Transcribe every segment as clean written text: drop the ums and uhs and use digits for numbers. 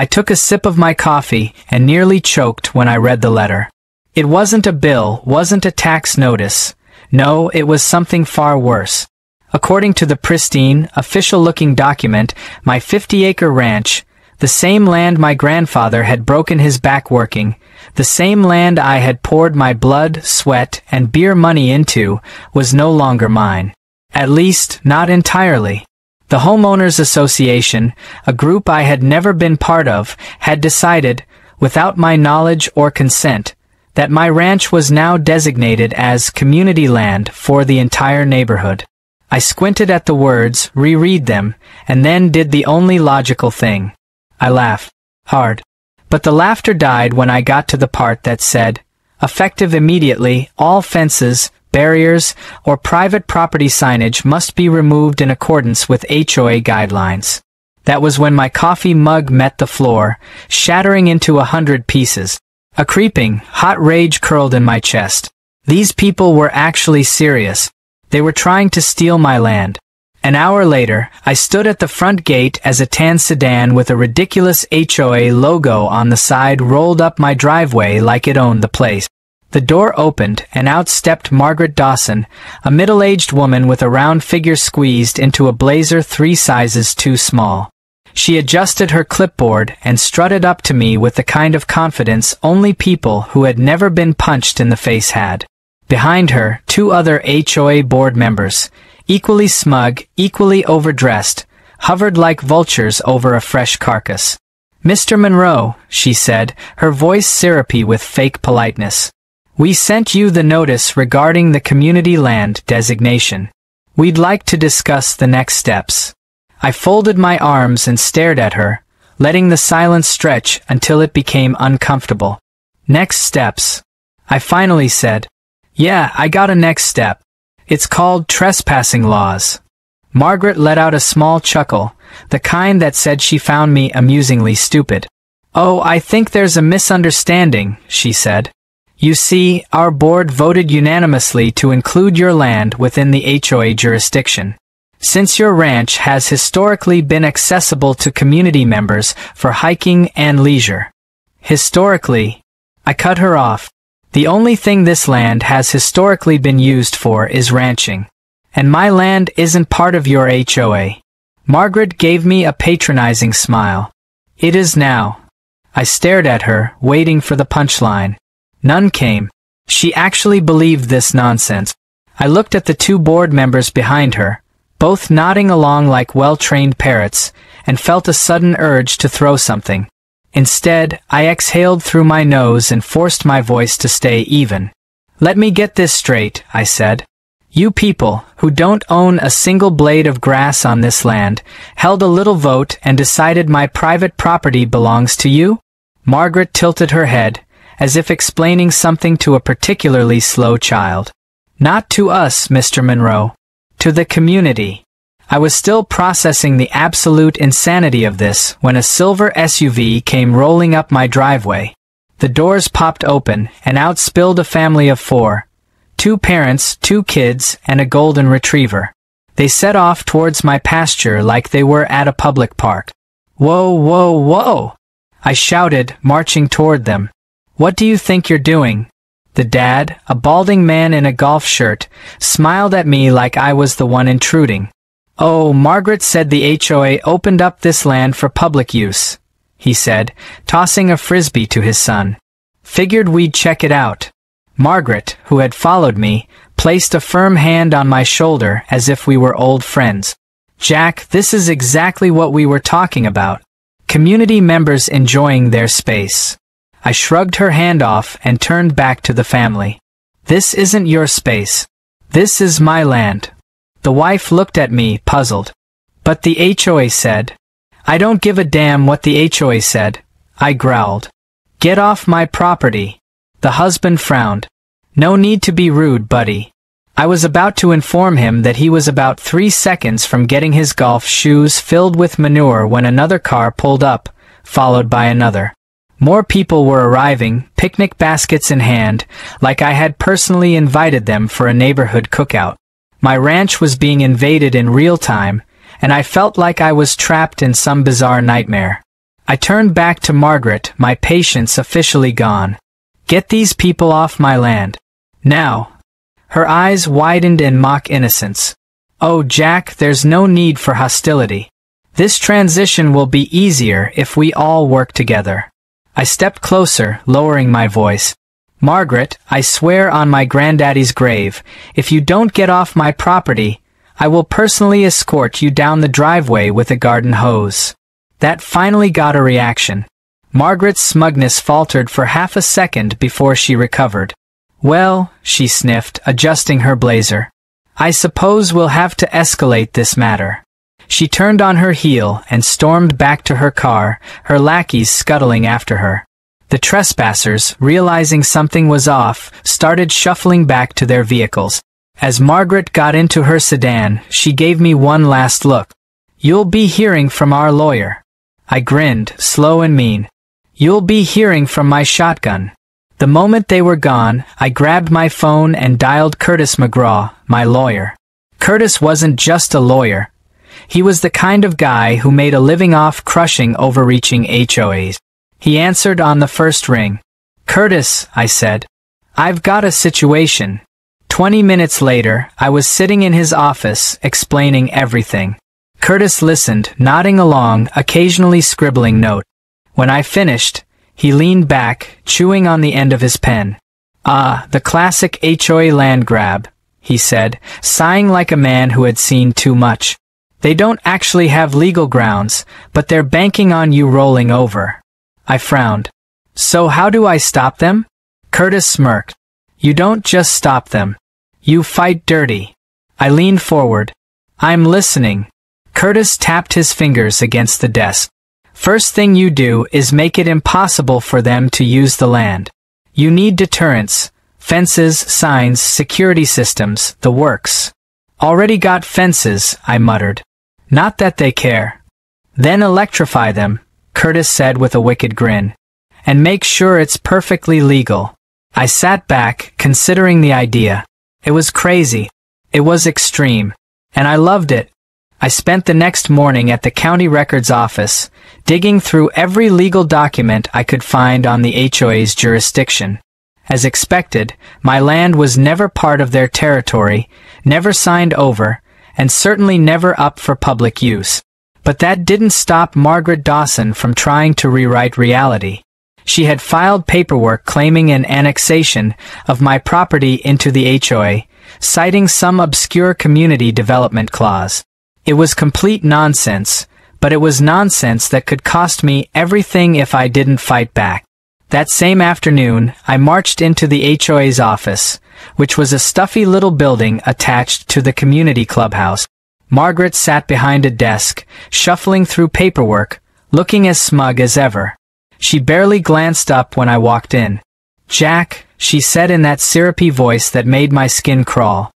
I took a sip of my coffee and nearly choked when I read the letter. It wasn't a bill, wasn't a tax notice. No, it was something far worse. According to the pristine, official-looking document, my 50-acre ranch, the same land my grandfather had broken his back working, the same land I had poured my blood, sweat, and beer money into, was no longer mine. At least, not entirely. The Homeowners Association, a group I had never been part of, had decided, without my knowledge or consent, that my ranch was now designated as community land for the entire neighborhood. I squinted at the words, reread them, and then did the only logical thing. I laughed. Hard. But the laughter died when I got to the part that said, effective immediately, all fences, barriers, or private property signage must be removed in accordance with HOA guidelines. That was when my coffee mug met the floor, shattering into 100 pieces. A creeping, hot rage curled in my chest. These people were actually serious. They were trying to steal my land. An hour later, I stood at the front gate as a tan sedan with a ridiculous HOA logo on the side rolled up my driveway like it owned the place. The door opened, and out stepped Margaret Dawson, a middle-aged woman with a round figure squeezed into a blazer 3 sizes too small. She adjusted her clipboard and strutted up to me with the kind of confidence only people who had never been punched in the face had. Behind her, 2 other HOA board members, equally smug, equally overdressed, hovered like vultures over a fresh carcass. "Mr. Monroe," she said, her voice syrupy with fake politeness. "We sent you the notice regarding the community land designation. We'd like to discuss the next steps." I folded my arms and stared at her, letting the silence stretch until it became uncomfortable. "Next steps," I finally said. "Yeah, I got a next step. It's called trespassing laws." Margaret let out a small chuckle, the kind that said she found me amusingly stupid. "Oh, I think there's a misunderstanding," she said. "You see, our board voted unanimously to include your land within the HOA jurisdiction. Since your ranch has historically been accessible to community members for hiking and leisure." Historically, I cut her off. "The only thing this land has historically been used for is ranching. And my land isn't part of your HOA. Margaret gave me a patronizing smile. "It is now." I stared at her, waiting for the punchline. None came. She actually believed this nonsense. I looked at the 2 board members behind her, both nodding along like well-trained parrots, and felt a sudden urge to throw something. Instead, I exhaled through my nose and forced my voice to stay even. "Let me get this straight," I said. "You people, who don't own a single blade of grass on this land, held a little vote and decided my private property belongs to you?" Margaret tilted her head, as if explaining something to a particularly slow child. "Not to us, Mr. Monroe. To the community." I was still processing the absolute insanity of this when a silver SUV came rolling up my driveway. The doors popped open, and out spilled a family of 4. 2 parents, 2 kids, and a golden retriever. They set off towards my pasture like they were at a public park. "Whoa, whoa, whoa!" I shouted, marching toward them. "What do you think you're doing?" The dad, a balding man in a golf shirt, smiled at me like I was the one intruding. "Oh, Margaret said the HOA opened up this land for public use," he said, tossing a frisbee to his son. "Figured we'd check it out." Margaret, who had followed me, placed a firm hand on my shoulder as if we were old friends. "Jack, this is exactly what we were talking about. Community members enjoying their space." I shrugged her hand off and turned back to the family. "This isn't your space. This is my land." The wife looked at me, puzzled. "But the HOA said." "I don't give a damn what the HOA said," I growled. "Get off my property." The husband frowned. "No need to be rude, buddy." I was about to inform him that he was about 3 seconds from getting his golf shoes filled with manure when another car pulled up, followed by another. More people were arriving, picnic baskets in hand, like I had personally invited them for a neighborhood cookout. My ranch was being invaded in real time, and I felt like I was trapped in some bizarre nightmare. I turned back to Margaret, my patience officially gone. Get these people off my land. Now. Her eyes widened in mock innocence. Oh, Jack, there's no need for hostility. This transition will be easier if we all work together. I stepped closer, lowering my voice. Margaret, I swear on my granddaddy's grave, if you don't get off my property, I will personally escort you down the driveway with a garden hose. That finally got a reaction. Margaret's smugness faltered for half a second before she recovered. Well, she sniffed, adjusting her blazer. I suppose we'll have to escalate this matter. She turned on her heel and stormed back to her car, her lackeys scuttling after her. The trespassers, realizing something was off, started shuffling back to their vehicles. As Margaret got into her sedan, she gave me one last look. You'll be hearing from our lawyer. I grinned, slow and mean. You'll be hearing from my shotgun. The moment they were gone, I grabbed my phone and dialed Curtis McGraw, my lawyer. Curtis wasn't just a lawyer. He was the kind of guy who made a living off crushing overreaching HOAs. He answered on the first ring. Curtis, I said. I've got a situation. 20 minutes later, I was sitting in his office, explaining everything. Curtis listened, nodding along, occasionally scribbling note. When I finished, he leaned back, chewing on the end of his pen. Ah, the classic HOA land grab, he said, sighing like a man who had seen too much. They don't actually have legal grounds, but they're banking on you rolling over. I frowned. So how do I stop them? Curtis smirked. You don't just stop them. You fight dirty. I leaned forward. I'm listening. Curtis tapped his fingers against the desk. First thing you do is make it impossible for them to use the land. You need deterrence, fences, signs, security systems, the works. Already got fences, I muttered. Not that they care. Then electrify them, Curtis said with a wicked grin. And make sure it's perfectly legal. I sat back, considering the idea. It was crazy. It was extreme. And I loved it. I spent the next morning at the county records office, digging through every legal document I could find on the HOA's jurisdiction. As expected, my land was never part of their territory, never signed over, and certainly never up for public use. But that didn't stop Margaret Dawson from trying to rewrite reality. She had filed paperwork claiming an annexation of my property into the HOA, citing some obscure community development clause. It was complete nonsense, but it was nonsense that could cost me everything if I didn't fight back. That same afternoon, I marched into the HOA's office, which was a stuffy little building attached to the community clubhouse. Margaret sat behind a desk, shuffling through paperwork, looking as smug as ever. She barely glanced up when I walked in. Jack, she said in that syrupy voice that made my skin crawl.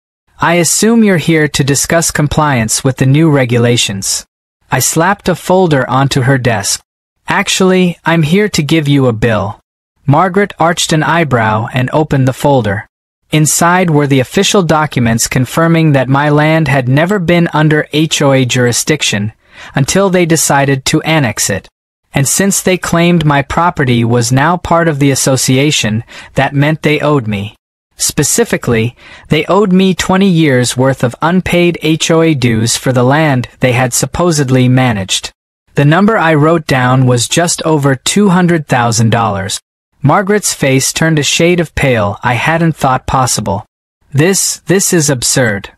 I assume you're here to discuss compliance with the new regulations. I slapped a folder onto her desk. Actually, I'm here to give you a bill. Margaret arched an eyebrow and opened the folder. Inside were the official documents confirming that my land had never been under HOA jurisdiction until they decided to annex it. And since they claimed my property was now part of the association, that meant they owed me. Specifically, they owed me 20 years' worth of unpaid HOA dues for the land they had supposedly managed. The number I wrote down was just over $200,000. Margaret's face turned a shade of pale I hadn't thought possible. This is absurd.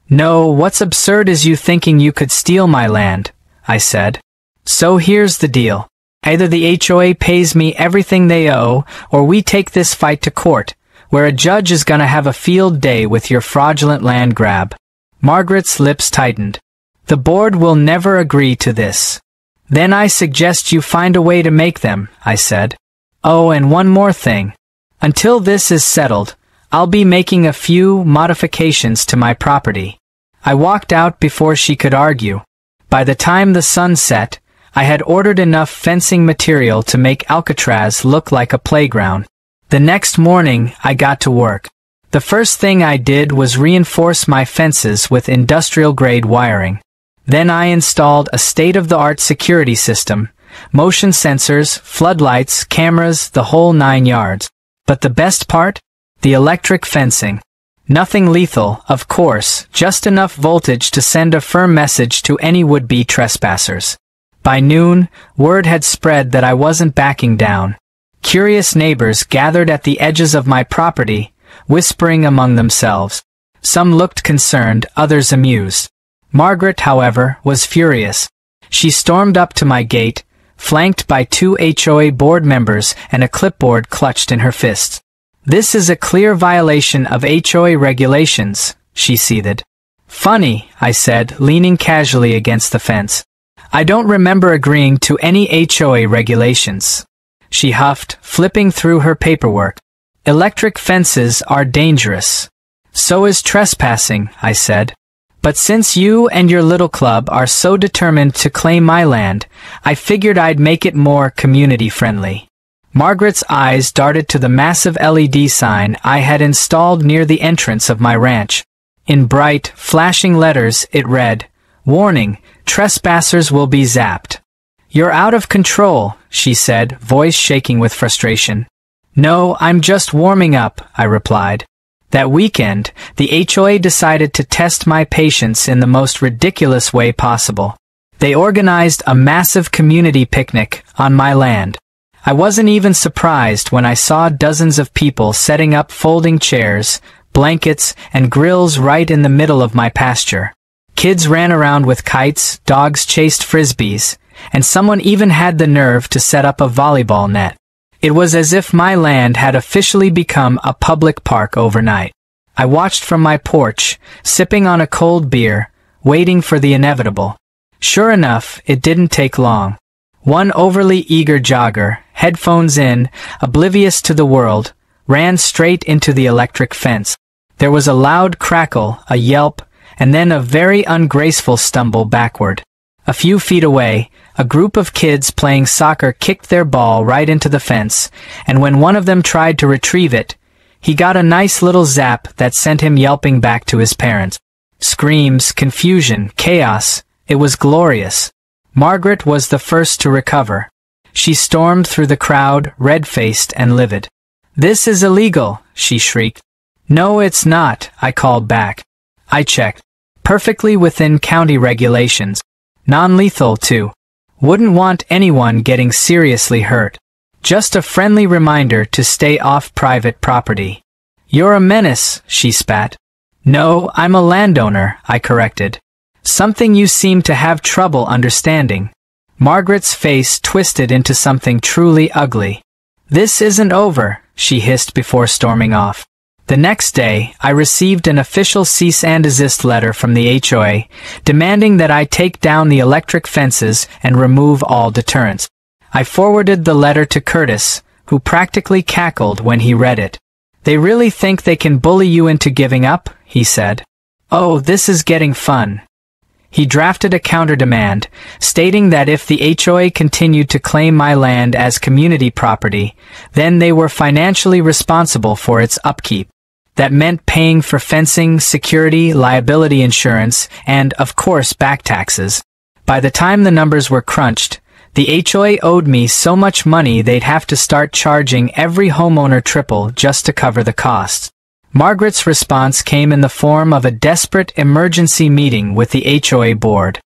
No, what's absurd is you thinking you could steal my land, I said. So here's the deal. Either the HOA pays me everything they owe, or we take this fight to court, where a judge is gonna have a field day with your fraudulent land grab. Margaret's lips tightened. The board will never agree to this. Then I suggest you find a way to make them, I said. Oh, and one more thing. Until this is settled, I'll be making a few modifications to my property. I walked out before she could argue. By the time the sun set, I had ordered enough fencing material to make Alcatraz look like a playground. The next morning, I got to work. The first thing I did was reinforce my fences with industrial-grade wiring. Then I installed a state-of-the-art security system, motion sensors, floodlights, cameras, the whole 9 yards. But the best part? The electric fencing. Nothing lethal, of course, just enough voltage to send a firm message to any would-be trespassers. By noon, word had spread that I wasn't backing down. Curious neighbors gathered at the edges of my property, whispering among themselves. Some looked concerned, others amused. Margaret, however, was furious. She stormed up to my gate, flanked by 2 HOA board members and a clipboard clutched in her fists. "This is a clear violation of HOA regulations," she seethed. "Funny," I said, leaning casually against the fence. "I don't remember agreeing to any HOA regulations." She huffed, flipping through her paperwork. "Electric fences are dangerous. So is trespassing," I said. "But since you and your little club are so determined to claim my land, I figured I'd make it more community-friendly." Margaret's eyes darted to the massive LED sign I had installed near the entrance of my ranch. In bright, flashing letters, it read, "Warning, trespassers will be zapped." "You're out of control," she said, voice shaking with frustration. "No, I'm just warming up," I replied. That weekend, the HOA decided to test my patience in the most ridiculous way possible. They organized a massive community picnic on my land. I wasn't even surprised when I saw dozens of people setting up folding chairs, blankets, and grills right in the middle of my pasture. Kids ran around with kites, dogs chased frisbees, and someone even had the nerve to set up a volleyball net. It was as if my land had officially become a public park overnight. I watched from my porch, sipping on a cold beer, waiting for the inevitable. Sure enough, it didn't take long. One overly eager jogger, headphones in, oblivious to the world, ran straight into the electric fence. There was a loud crackle, a yelp, and then a very ungraceful stumble backward. A few feet away, a group of kids playing soccer kicked their ball right into the fence, and when one of them tried to retrieve it, he got a nice little zap that sent him yelping back to his parents. Screams, confusion, chaos. It was glorious. Margaret was the first to recover. She stormed through the crowd, red-faced and livid. "This is illegal," she shrieked. "No, it's not," I called back. I checked. Perfectly within county regulations. Non-lethal, too. Wouldn't want anyone getting seriously hurt. Just a friendly reminder to stay off private property. "You're a menace," she spat. "No, I'm a landowner," I corrected. "Something you seem to have trouble understanding." Margaret's face twisted into something truly ugly. "This isn't over," she hissed before storming off. The next day, I received an official cease and desist letter from the HOA, demanding that I take down the electric fences and remove all deterrents. I forwarded the letter to Curtis, who practically cackled when he read it. "They really think they can bully you into giving up?" he said. "Oh, this is getting fun." He drafted a counter-demand, stating that if the HOA continued to claim my land as community property, then they were financially responsible for its upkeep. That meant paying for fencing, security, liability insurance, and, of course, back taxes. By the time the numbers were crunched, the HOA owed me so much money they'd have to start charging every homeowner triple just to cover the costs. Margaret's response came in the form of a desperate emergency meeting with the HOA board.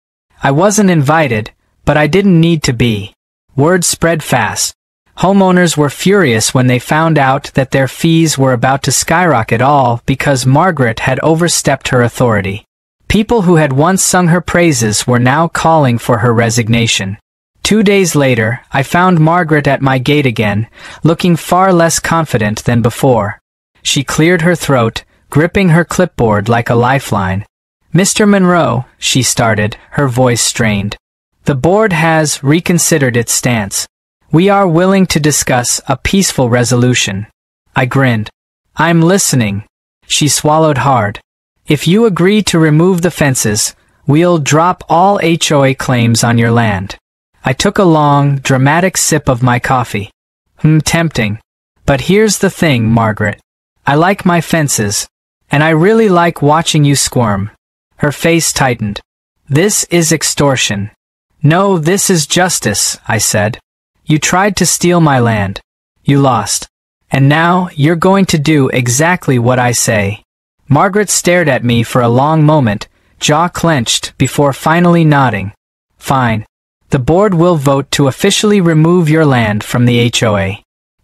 I wasn't invited, but I didn't need to be. Word spread fast. Homeowners were furious when they found out that their fees were about to skyrocket all because Margaret had overstepped her authority. People who had once sung her praises were now calling for her resignation. 2 days later, I found Margaret at my gate again, looking far less confident than before. She cleared her throat, gripping her clipboard like a lifeline. "Mr. Monroe," she started, her voice strained. "The board has reconsidered its stance. We are willing to discuss a peaceful resolution." I grinned. "I'm listening." She swallowed hard. "If you agree to remove the fences, we'll drop all HOA claims on your land." I took a long, dramatic sip of my coffee. Tempting. But here's the thing, Margaret. I like my fences, and I really like watching you squirm. Her face tightened. "This is extortion. No, this is justice, I said. You tried to steal my land. You lost. And now, you're going to do exactly what I say. Margaret stared at me for a long moment, jaw clenched, before finally nodding. Fine. The board will vote to officially remove your land from the HOA.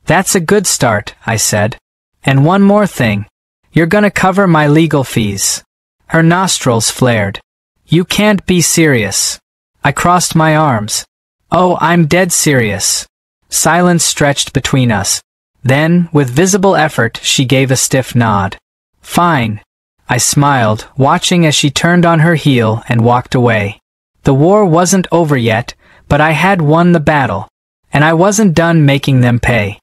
That's a good start, I said. And one more thing. You're gonna cover my legal fees. Her nostrils flared. You can't be serious. I crossed my arms. Oh, I'm dead serious. Silence stretched between us. Then, with visible effort, she gave a stiff nod. Fine. I smiled, watching as she turned on her heel and walked away. The war wasn't over yet, but I had won the battle. And I wasn't done making them pay.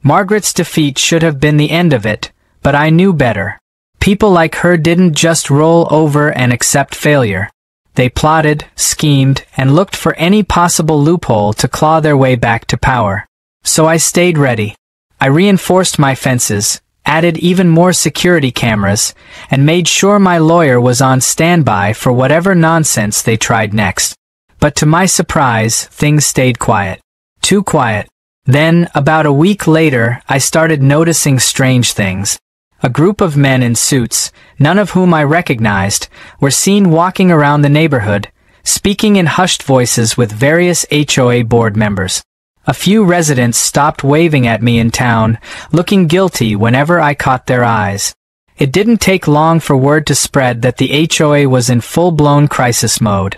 Margaret's defeat should have been the end of it, but I knew better. People like her didn't just roll over and accept failure. They plotted, schemed, and looked for any possible loophole to claw their way back to power. So I stayed ready. I reinforced my fences, added even more security cameras, and made sure my lawyer was on standby for whatever nonsense they tried next. But to my surprise, things stayed quiet. Too quiet. Then, about a week later, I started noticing strange things. A group of men in suits, none of whom I recognized, were seen walking around the neighborhood, speaking in hushed voices with various HOA board members. A few residents stopped waving at me in town, looking guilty whenever I caught their eyes. It didn't take long for word to spread that the HOA was in full-blown crisis mode.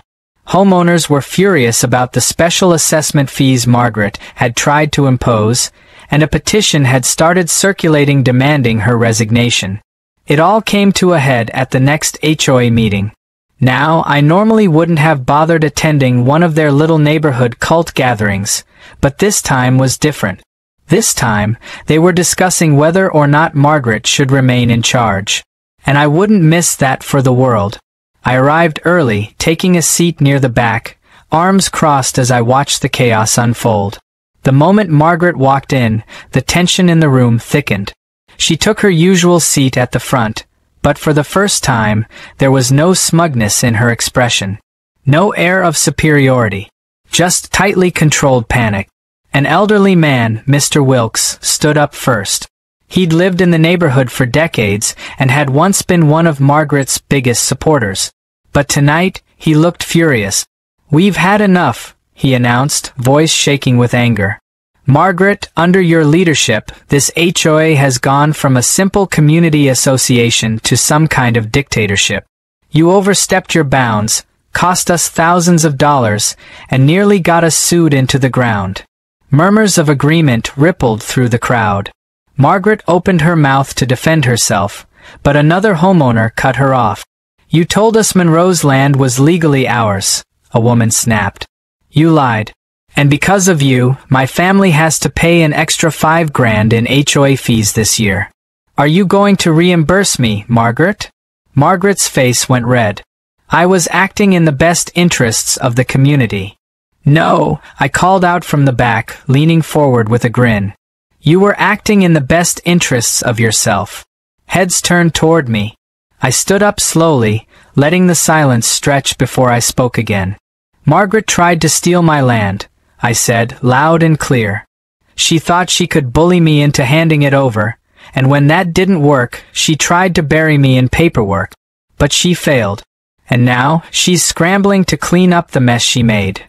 Homeowners were furious about the special assessment fees Margaret had tried to impose, and a petition had started circulating demanding her resignation. It all came to a head at the next HOA meeting. Now, I normally wouldn't have bothered attending one of their little neighborhood cult gatherings, but this time was different. This time, they were discussing whether or not Margaret should remain in charge. And I wouldn't miss that for the world. I arrived early, taking a seat near the back, arms crossed as I watched the chaos unfold. The moment Margaret walked in, the tension in the room thickened. She took her usual seat at the front, but for the first time, there was no smugness in her expression. No air of superiority. Just tightly controlled panic. An elderly man, Mr. Wilkes, stood up first. He'd lived in the neighborhood for decades and had once been one of Margaret's biggest supporters. But tonight, he looked furious. "We've had enough," he announced, voice shaking with anger. "Margaret, under your leadership, this HOA has gone from a simple community association to some kind of dictatorship. You overstepped your bounds, cost us thousands of dollars, and nearly got us sued into the ground." Murmurs of agreement rippled through the crowd. Margaret opened her mouth to defend herself, but another homeowner cut her off. "You told us Monroe's land was legally ours," a woman snapped. "You lied. And because of you, my family has to pay an extra $5,000 in HOA fees this year. Are you going to reimburse me, Margaret?" Margaret's face went red. "I was acting in the best interests of the community." "No," I called out from the back, leaning forward with a grin. "You were acting in the best interests of yourself." Heads turned toward me. I stood up slowly, letting the silence stretch before I spoke again. "Margaret tried to steal my land," I said, loud and clear. "She thought she could bully me into handing it over, and when that didn't work, she tried to bury me in paperwork. But she failed. And now, she's scrambling to clean up the mess she made."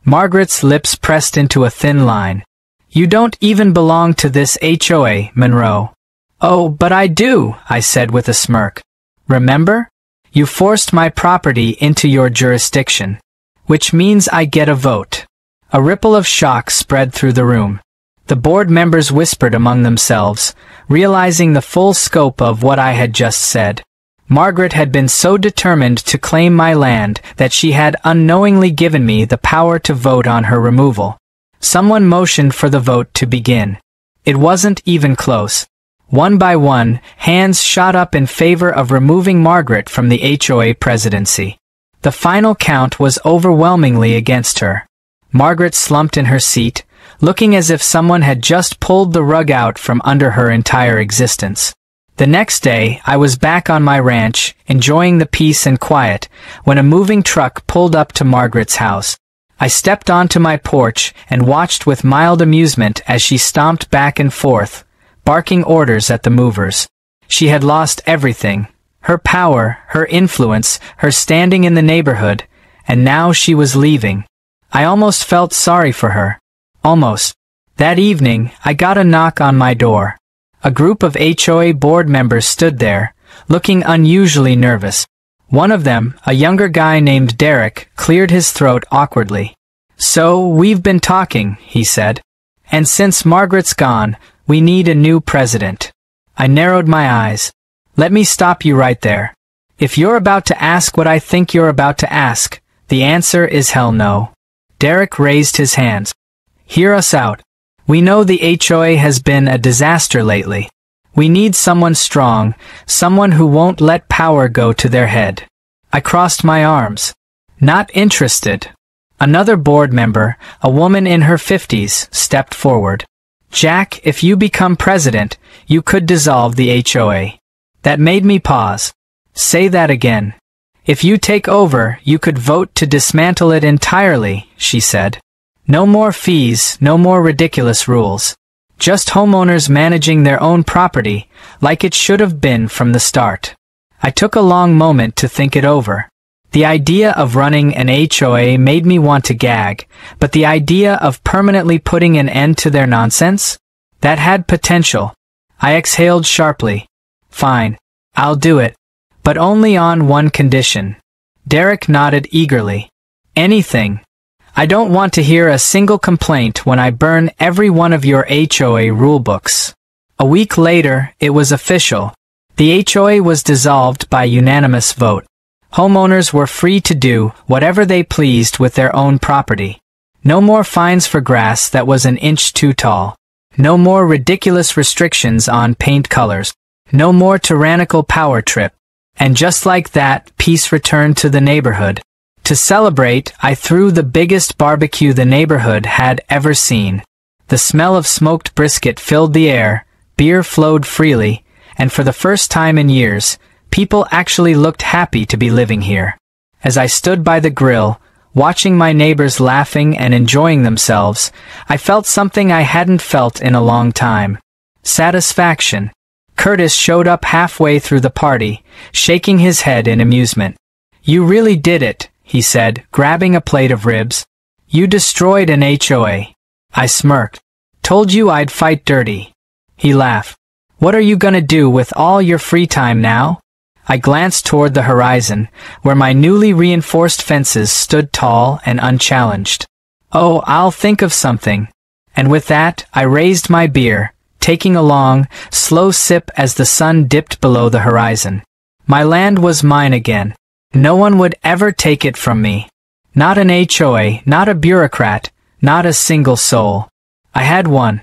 Margaret's lips pressed into a thin line. "You don't even belong to this HOA, Monroe." "Oh, but I do," I said with a smirk. "Remember? You forced my property into your jurisdiction. Which means I get a vote." A ripple of shock spread through the room. The board members whispered among themselves, realizing the full scope of what I had just said. Margaret had been so determined to claim my land that she had unknowingly given me the power to vote on her removal. Someone motioned for the vote to begin. It wasn't even close. One by one, hands shot up in favor of removing Margaret from the HOA presidency. The final count was overwhelmingly against her. Margaret slumped in her seat, looking as if someone had just pulled the rug out from under her entire existence. The next day, I was back on my ranch, enjoying the peace and quiet, when a moving truck pulled up to Margaret's house. I stepped onto my porch and watched with mild amusement as she stomped back and forth, barking orders at the movers. She had lost everything. Her power, her influence, her standing in the neighborhood, and now she was leaving. I almost felt sorry for her. Almost. That evening, I got a knock on my door. A group of HOA board members stood there, looking unusually nervous. One of them, a younger guy named Derek, cleared his throat awkwardly. "So, we've been talking," he said. "And since Margaret's gone, we need a new president." I narrowed my eyes. "Let me stop you right there. If you're about to ask what I think you're about to ask, the answer is hell no." Derek raised his hands. "Hear us out. We know the HOA has been a disaster lately. We need someone strong, someone who won't let power go to their head." I crossed my arms. "Not interested." Another board member, a woman in her 50s, stepped forward. "Jack, if you become president, you could dissolve the HOA." That made me pause. "Say that again." "If you take over, you could vote to dismantle it entirely," she said. "No more fees, no more ridiculous rules. Just homeowners managing their own property, like it should have been from the start." I took a long moment to think it over. The idea of running an HOA made me want to gag, but the idea of permanently putting an end to their nonsense? That had potential. I exhaled sharply. "Fine, I'll do it. But only on one condition." Derek nodded eagerly. "Anything. I don't want to hear a single complaint when I burn every one of your HOA rulebooks." A week later, it was official. The HOA was dissolved by unanimous vote. Homeowners were free to do whatever they pleased with their own property. No more fines for grass that was an inch too tall. No more ridiculous restrictions on paint colors. No more tyrannical power trip. And just like that, peace returned to the neighborhood. To celebrate, I threw the biggest barbecue the neighborhood had ever seen. The smell of smoked brisket filled the air, beer flowed freely, and for the first time in years, people actually looked happy to be living here. As I stood by the grill, watching my neighbors laughing and enjoying themselves, I felt something I hadn't felt in a long time. Satisfaction. Curtis showed up halfway through the party, shaking his head in amusement. "You really did it," he said, grabbing a plate of ribs. "You destroyed an HOA." I smirked. "Told you I'd fight dirty." He laughed. "What are you gonna do with all your free time now?" I glanced toward the horizon, where my newly reinforced fences stood tall and unchallenged. "Oh, I'll think of something." And with that, I raised my beer, taking a long, slow sip as the sun dipped below the horizon. My land was mine again. No one would ever take it from me. Not an HOA, not a bureaucrat, not a single soul. I had won.